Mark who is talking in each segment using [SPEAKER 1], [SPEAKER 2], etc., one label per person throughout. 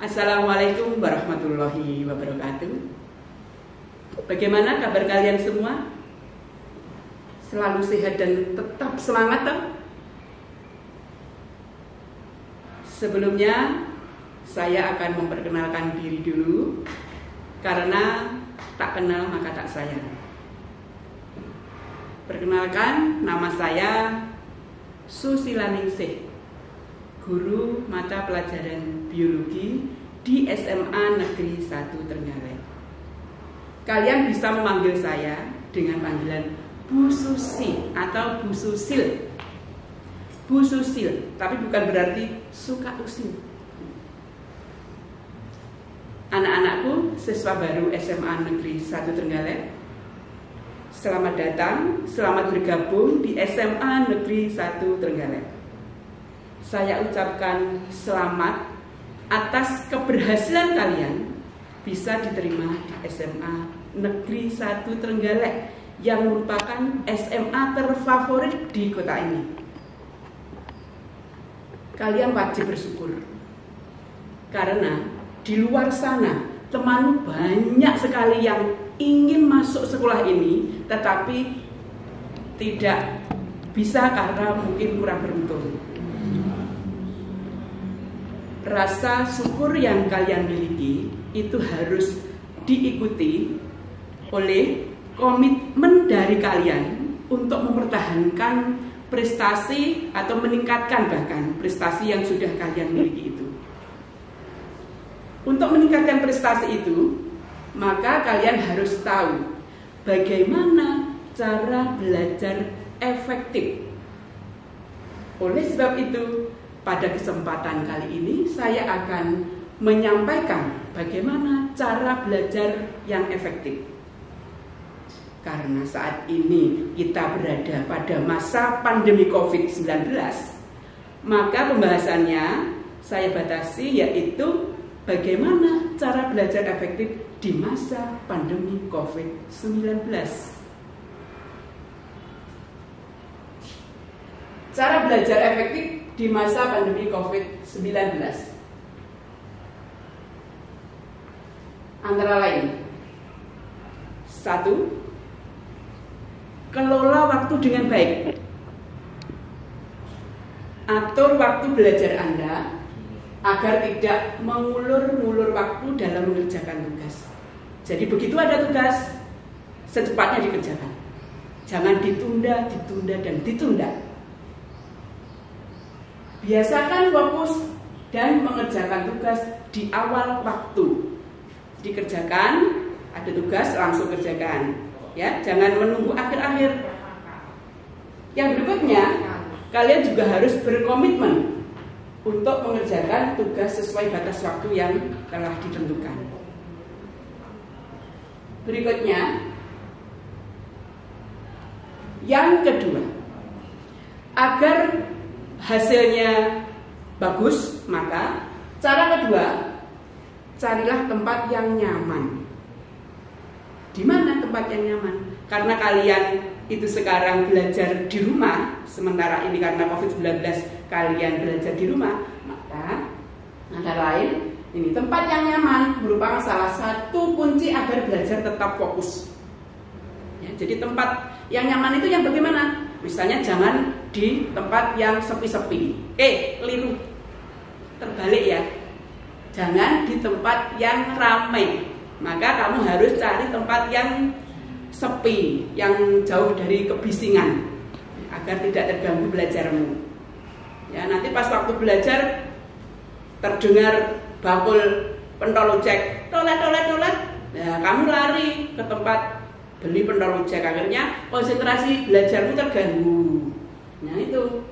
[SPEAKER 1] Assalamualaikum warahmatullahi wabarakatuh. Bagaimana kabar kalian semua? Selalu sehat dan tetap semangat toh? Sebelumnya saya akan memperkenalkan diri dulu, karena tak kenal maka tak sayang. Perkenalkan, nama saya Susilaningsih, guru mata pelajaran biologi di SMA Negeri 1 Trenggalek. Kalian bisa memanggil saya dengan panggilan Bu Susi atau Bu Susil. Bu Susil, tapi bukan berarti suka usil. Anak-anakku, siswa baru SMA Negeri 1 Trenggalek, selamat datang, selamat bergabung di SMA Negeri 1 Trenggalek. Saya ucapkan selamat atas keberhasilan kalian bisa diterima di SMA Negeri 1 Trenggalek yang merupakan SMA terfavorit di kota ini. Kalian wajib bersyukur, karena di luar sana teman banyak sekali yang ingin masuk sekolah ini tetapi tidak bisa karena mungkin kurang beruntung. Rasa syukur yang kalian miliki itu harus diikuti oleh komitmen dari kalian untuk mempertahankan prestasi atau meningkatkan bahkan prestasi yang sudah kalian miliki itu. Untuk meningkatkan prestasi itu, maka kalian harus tahu bagaimana cara belajar efektif. Oleh sebab itu, pada kesempatan kali ini saya akan menyampaikan bagaimana cara belajar yang efektif. Karena saat ini kita berada pada masa pandemi COVID-19, maka pembahasannya saya batasi yaitu bagaimana cara belajar efektif di masa pandemi COVID-19. Cara belajar efektif di masa pandemi COVID-19 antara lain: 1. Kelola waktu dengan baik. Atur waktu belajar Anda agar tidak mengulur-ngulur waktu dalam mengerjakan tugas. Jadi begitu ada tugas, secepatnya dikerjakan. Jangan ditunda, dan ditunda. Biasakan fokus dan mengerjakan tugas di awal waktu. Dikerjakan, ada tugas langsung kerjakan. Ya, jangan menunggu akhir-akhir. Yang berikutnya, kalian juga harus berkomitmen untuk mengerjakan tugas sesuai batas waktu yang telah ditentukan. Berikutnya, yang kedua, agar hasilnya bagus, maka cara kedua, carilah tempat yang nyaman. Di mana tempat yang nyaman? Karena kalian itu sekarang belajar di rumah, sementara ini karena COVID-19 kalian belajar di rumah, maka antara lain ini tempat yang nyaman merupakan salah satu kunci agar belajar tetap fokus. Ya, jadi tempat yang nyaman itu yang bagaimana? Misalnya jangan di tempat yang sepi-sepi. Keliru. Terbalik ya. Jangan di tempat yang ramai. Maka kamu harus cari tempat yang sepi, yang jauh dari kebisingan, agar tidak terganggu belajarmu. Ya, nanti pas waktu belajar terdengar bakul pentol ojek, tolet. Nah, kamu lari ke tempat beli pentol ojek, akhirnya konsentrasi belajarmu terganggu. Nah itu.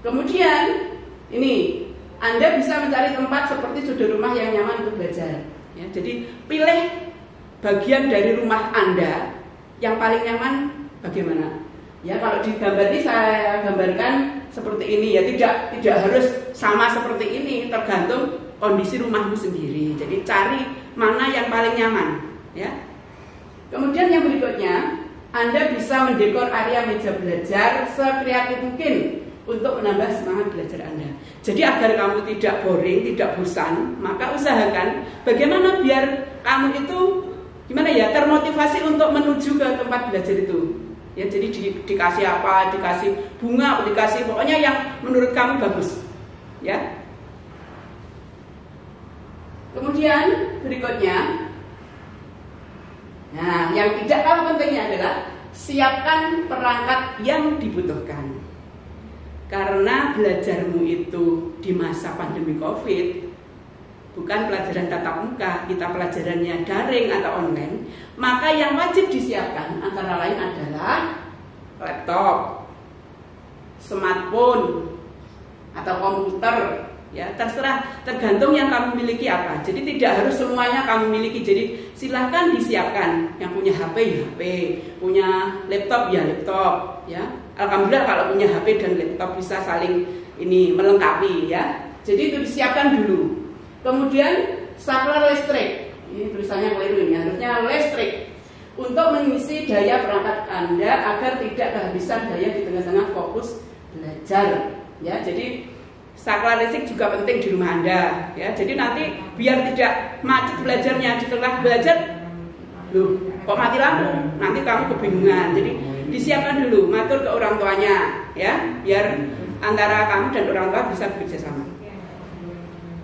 [SPEAKER 1] Kemudian ini Anda bisa mencari tempat seperti sudut rumah yang nyaman untuk belajar. Ya, jadi pilih bagian dari rumah Anda yang paling nyaman bagaimana? Ya, kalau di gambar ini saya gambarkan seperti ini ya, tidak harus sama seperti ini, tergantung kondisi rumahmu sendiri. Jadi cari mana yang paling nyaman, ya. Kemudian yang berikutnya, Anda bisa mendekor area meja belajar sekreatif mungkin untuk menambah semangat belajar Anda. Jadi agar kamu tidak boring, tidak bosan, maka usahakan bagaimana biar kamu itu gimana ya, termotivasi untuk menuju ke tempat belajar itu. Ya, jadi dikasih apa, dikasih bunga, dikasih pokoknya yang menurut kamu bagus. Ya. Kemudian berikutnya, nah yang tidak kalah pentingnya adalah siapkan perangkat yang dibutuhkan. Karena belajarmu itu di masa pandemi COVID bukan pelajaran tatap muka, kita pelajarannya daring atau online, maka yang wajib disiapkan antara lain adalah laptop, smartphone, atau komputer. Ya, terserah, tergantung yang kamu miliki apa. Jadi tidak harus semuanya kamu miliki. Jadi silahkan disiapkan. Yang punya HP ya HP, punya laptop ya laptop. Ya, alhamdulillah kalau punya HP dan laptop bisa saling ini melengkapi ya. Jadi itu disiapkan dulu. Kemudian saklar listrik. Ini tulisannya keliru ini. Harusnya listrik untuk mengisi daya perangkat Anda agar tidak kehabisan daya di tengah-tengah fokus belajar. Ya, jadi saklar listrik juga penting di rumah Anda ya. Jadi nanti biar tidak macet belajarnya di tengah belajar, loh kok mati lampu, nanti kamu kebingungan. Jadi disiapkan dulu, matur ke orang tuanya ya, biar antara kamu dan orang tua bisa bekerja sama.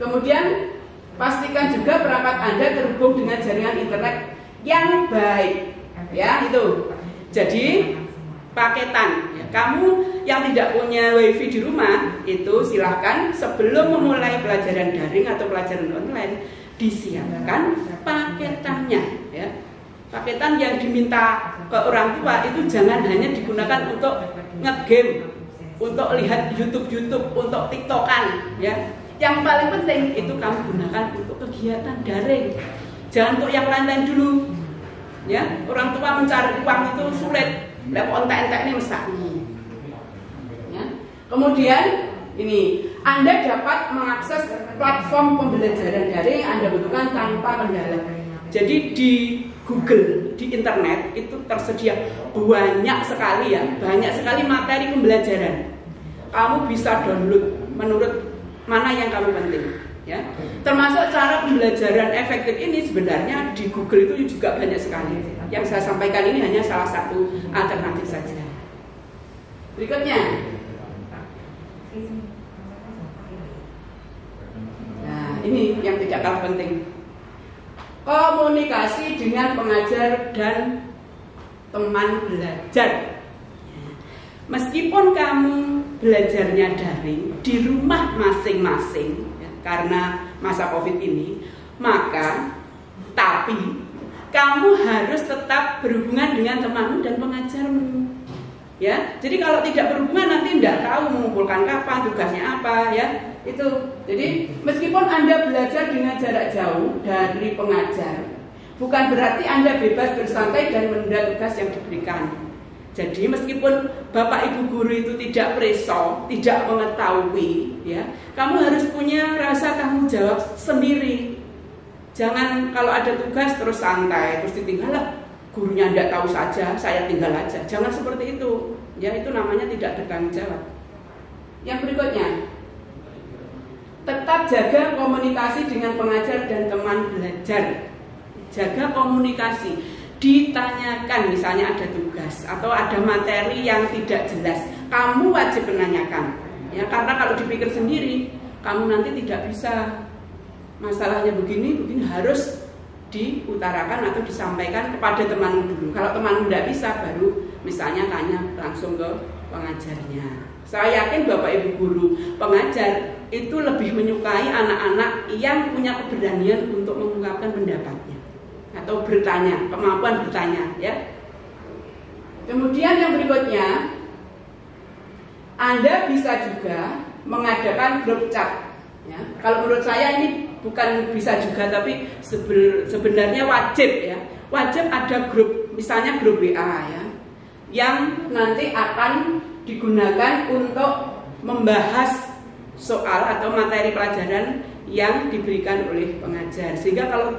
[SPEAKER 1] Kemudian pastikan juga perangkat Anda terhubung dengan jaringan internet yang baik ya, itu. Jadi paketan ya. Kamu yang tidak punya wifi di rumah itu silahkan sebelum memulai pelajaran daring atau pelajaran online disiapkan paketannya ya. Paketan yang diminta ke orang tua itu jangan hanya digunakan untuk nge-game, untuk lihat YouTube, untuk TikTokan ya. Yang paling penting itu kamu gunakan untuk kegiatan daring. Jangan untuk yang lain-lain dulu. Ya, orang tua mencari uang itu sulit. Lepas entek-entek ini mesak. Ya. Kemudian ini Anda dapat mengakses platform pembelajaran daring yang Anda butuhkan tanpa kendala. Jadi di Google, di internet itu tersedia banyak sekali ya, banyak sekali materi pembelajaran. Kamu bisa download menurut mana yang kamu penting ya. Termasuk cara pembelajaran efektif ini sebenarnya di Google itu juga banyak sekali. Yang saya sampaikan ini hanya salah satu alternatif saja. Berikutnya, nah ini yang tidak kalah penting, komunikasi dengan pengajar dan teman belajar. Meskipun kamu belajarnya daring di rumah masing-masing ya, karena masa COVID ini, maka tapi kamu harus tetap berhubungan dengan temanmu dan pengajarmu. Ya, jadi kalau tidak berhubungan nanti tidak tahu mengumpulkan kapan, tugasnya apa ya. Itu. Jadi meskipun Anda belajar dengan jarak jauh dari pengajar, bukan berarti Anda bebas bersantai dan menunda tugas yang diberikan. Jadi meskipun Bapak Ibu guru itu tidak preso, tidak mengetahui, ya, kamu harus punya rasa tanggung jawab sendiri. Jangan kalau ada tugas terus santai, terus ditinggal, gurunya tidak tahu saja, saya tinggal aja. Jangan seperti itu. Ya, itu namanya tidak bertanggung jawab. Yang berikutnya, tetap jaga komunikasi dengan pengajar dan teman belajar. Jaga komunikasi. Ditanyakan misalnya ada tugas atau ada materi yang tidak jelas, kamu wajib menanyakan ya, karena kalau dipikir sendiri kamu nanti tidak bisa, masalahnya begini harus diutarakan atau disampaikan kepada temanmu dulu. Kalau temanmu tidak bisa, baru misalnya tanya langsung ke pengajarnya. Saya yakin Bapak Ibu guru pengajar itu lebih menyukai anak-anak yang punya keberanian untuk mengungkapkan pendapatnya atau bertanya, kemampuan bertanya ya. Kemudian yang berikutnya, Anda bisa juga mengadakan grup chat ya. Kalau menurut saya ini bukan bisa juga, tapi sebenarnya wajib ya. Wajib ada grup, misalnya grup WA ya, yang nanti akan digunakan untuk membahas soal atau materi pelajaran yang diberikan oleh pengajar, sehingga kalau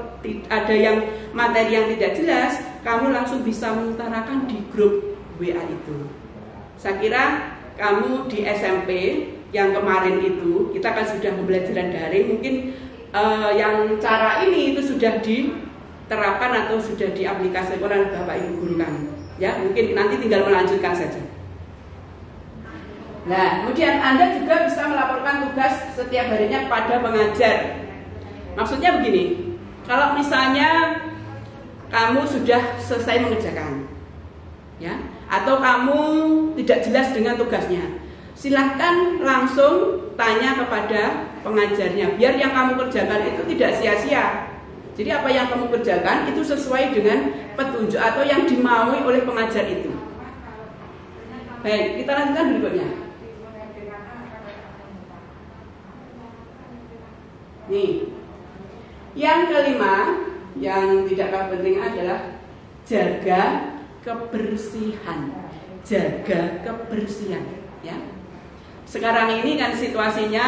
[SPEAKER 1] ada yang materi yang tidak jelas, kamu langsung bisa mengutarakan di grup WA itu. Saya kira kamu di SMP yang kemarin itu kita kan sudah pembelajaran daring, mungkin yang cara ini itu sudah diterapkan atau sudah diaplikasikan oleh Bapak Ibu guru kamu. Ya, mungkin nanti tinggal melanjutkan saja. Nah, kemudian Anda juga bisa melaporkan tugas setiap harinya kepada pengajar. Maksudnya begini, kalau misalnya kamu sudah selesai mengerjakan, ya, atau kamu tidak jelas dengan tugasnya, silahkan langsung tanya kepada pengajarnya, biar yang kamu kerjakan itu tidak sia-sia. Jadi apa yang kamu kerjakan itu sesuai dengan petunjuk atau yang dimaui oleh pengajar itu. Baik, kita lanjutkan berikutnya. Nih, yang kelima, yang tidak kalah penting adalah jaga kebersihan. Jaga kebersihan, ya. Sekarang ini kan situasinya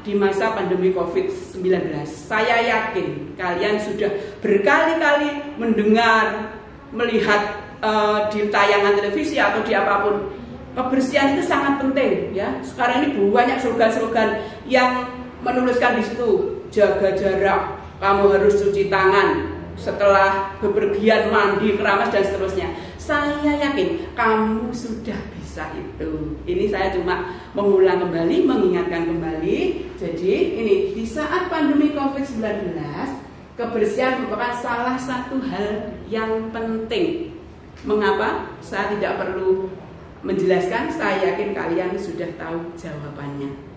[SPEAKER 1] di masa pandemi COVID-19. Saya yakin kalian sudah berkali-kali mendengar, melihat di tayangan televisi atau di apapun. Kebersihan itu sangat penting, ya. Sekarang ini banyak slogan-slogan yang menuliskan di situ, jaga jarak, kamu harus cuci tangan setelah bepergian, mandi, keramas dan seterusnya. Saya yakin kamu sudah bisa itu. Ini saya cuma mengulang kembali, mengingatkan kembali. Jadi ini di saat pandemi COVID-19, kebersihan merupakan salah satu hal yang penting. Mengapa? Saya tidak perlu menjelaskan, saya yakin kalian sudah tahu jawabannya.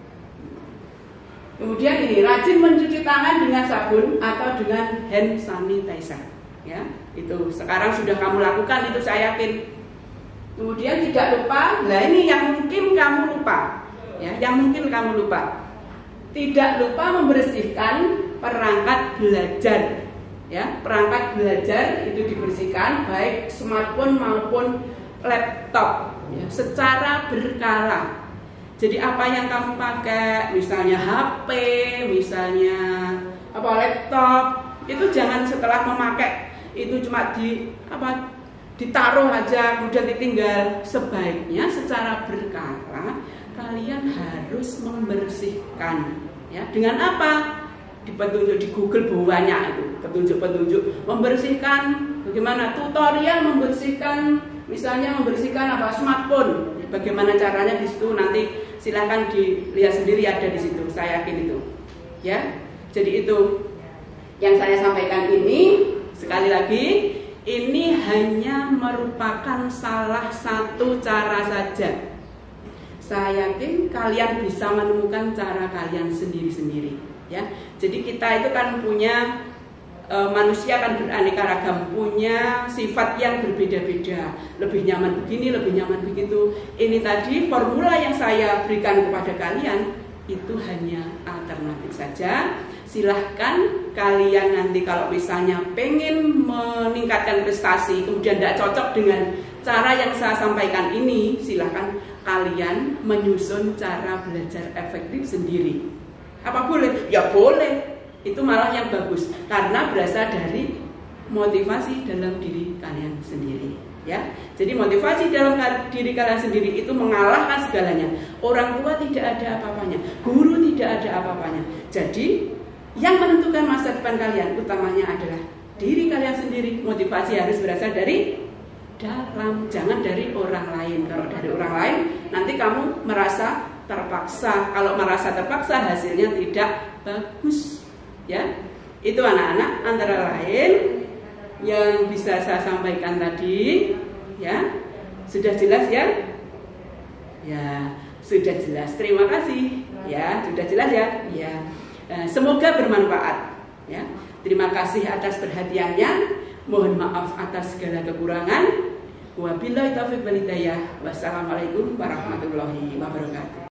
[SPEAKER 1] Kemudian ini, rajin mencuci tangan dengan sabun atau dengan hand sanitizer, ya. Itu sekarang sudah kamu lakukan, itu saya yakin. Kemudian tidak lupa, nah ini yang mungkin kamu lupa, ya, yang mungkin kamu lupa. Tidak lupa membersihkan perangkat belajar, ya. Perangkat belajar itu dibersihkan, baik smartphone maupun laptop, ya, secara berkala. Jadi apa yang kamu pakai, misalnya HP, misalnya laptop, itu jangan setelah memakai itu cuma ditaruh aja kemudian ditinggal. Sebaiknya secara berkala kalian harus membersihkan, ya. Dengan apa? Di petunjuk di Google banyak itu petunjuk-petunjuk membersihkan, bagaimana tutorial membersihkan, misalnya membersihkan smartphone. Bagaimana caranya di situ, nanti silahkan dilihat sendiri, ada di situ. Saya yakin itu, ya. Jadi itu yang saya sampaikan ini. Sekali lagi, ini hanya merupakan salah satu cara saja. Saya yakin kalian bisa menemukan cara kalian sendiri-sendiri, ya. Jadi kita itu kan punya manusia kan beraneka ragam, punya sifat yang berbeda-beda, lebih nyaman begini, lebih nyaman begitu. Ini tadi formula yang saya berikan kepada kalian itu hanya alternatif saja. Silahkan kalian nanti kalau misalnya pengen meningkatkan prestasi kemudian tidak cocok dengan cara yang saya sampaikan ini, silahkan kalian menyusun cara belajar efektif sendiri. Apa boleh? Ya boleh. Itu malah yang bagus karena berasal dari motivasi dalam diri kalian sendiri, ya. Jadi motivasi dalam diri kalian sendiri itu mengalahkan segalanya. Orang tua tidak ada apa-apanya, guru tidak ada apa-apanya. Jadi yang menentukan masa depan kalian utamanya adalah diri kalian sendiri. Motivasi harus berasal dari dalam, jangan dari orang lain. Kalau dari orang lain nanti kamu merasa terpaksa. Kalau merasa terpaksa hasilnya tidak bagus. Ya, itu anak-anak antara lain yang bisa saya sampaikan tadi, ya. Sudah jelas ya? Ya, sudah jelas. Terima kasih. Ya, sudah jelas ya? Ya. Semoga bermanfaat, ya. Terima kasih atas perhatiannya. Mohon maaf atas segala kekurangan. Wabillahi taufiq wal hidayah. Wassalamualaikum warahmatullahi wabarakatuh.